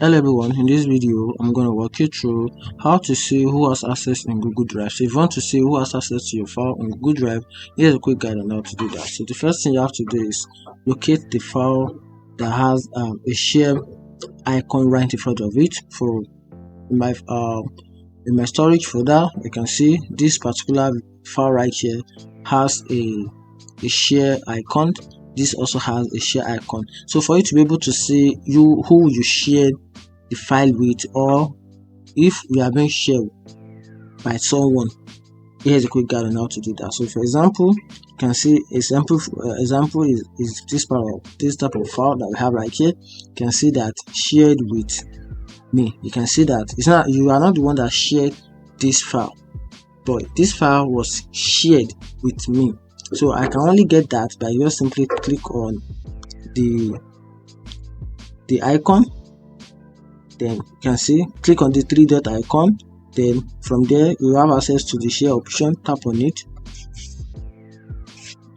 Hello everyone, in this video I'm going to walk you through how to see who has access in Google Drive. So if you want to see who has access to your file on Google Drive, here's a quick guide on how to do that. So the first thing you have to do is locate the file that has a share icon right in front of it. For in my storage folder, you can see this particular file right here has a share icon. This also has a share icon. So for you to be able to see who you shared the file with, or if you are being shared by someone, here's a quick guide on how to do that. So for example, you can see example is this type of file that we have right here. You can see that shared with me. You can see that it's not, you are not the one that shared this file, but this file was shared with me. So I can only get that by just simply click on the icon. Then you can see, click on the 3-dot icon. Then from there you have access to the share option. Tap on it.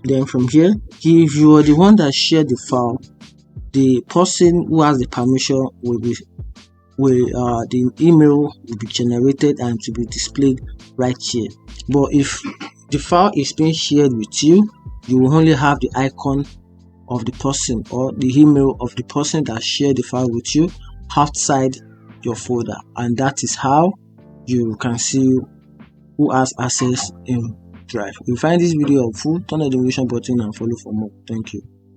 Then from here, if you are the one that shared the file, the person who has the permission the email will be generated and to be displayed right here. But if the file is being shared with you, you will only have the icon of the person or the email of the person that shared the file with you outside your folder, and that is how you can see who has access in Drive. If you find this video helpful, turn on the notification button and follow for more. Thank you.